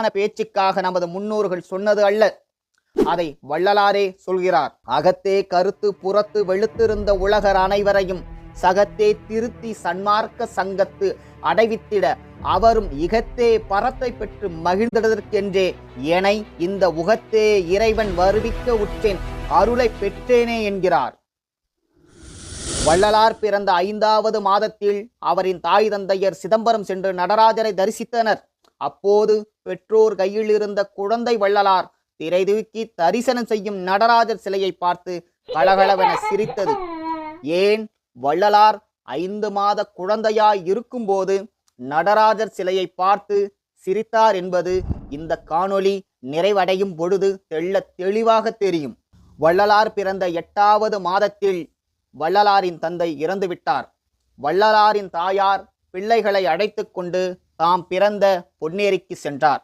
பேச்சுக்காக நமது முன்னோர்கள் சொன்னது அல்ல, அதை வள்ளலாரே சொல்கிறார். அகத்தே கருத்து புறத்து வெளுத்திருந்த உலகர் அனைவரையும் சகத்தே திருத்தி சன்மார்க்க சங்கத்து அடைவித்திட அவரும் இகத்தே பரத்தை பெற்று மகிழ்ந்ததற்கென்றே எனை இந்த உகத்தே இறைவன் வருவிக்க உற்றேன் அருளை பெற்றேனே என்கிறார். வள்ளலார் பிறந்த 5வது மாதத்தில் அவரின் தாய் தந்தையர் சிதம்பரம் சென்று நடராஜரை தரிசித்தனர். அப்போது பெற்றோர் கையில் இருந்த குழந்தை வள்ளலார் திரை தூக்கி தரிசனம் செய்யும் நடராஜர் சிலையை பார்த்து கலகலவென சிரித்தது. ஏன் வள்ளலார் 5 மாத குழந்தையாய் இருக்கும்போது நடராஜர் சிலையை பார்த்து சிரித்தார் என்பது இந்த காணொளி நிறைவடையும் பொழுது தெளிவாக தெரியும். வள்ளலார் பிறந்த 8வது மாதத்தில் வள்ளலாரின் தந்தை இறந்துவிட்டார். வள்ளலாரின் தாயார் பிள்ளைகளை அழைத்து கொண்டு தாம் பிறந்த பொன்னேரிக்கு சென்றார்.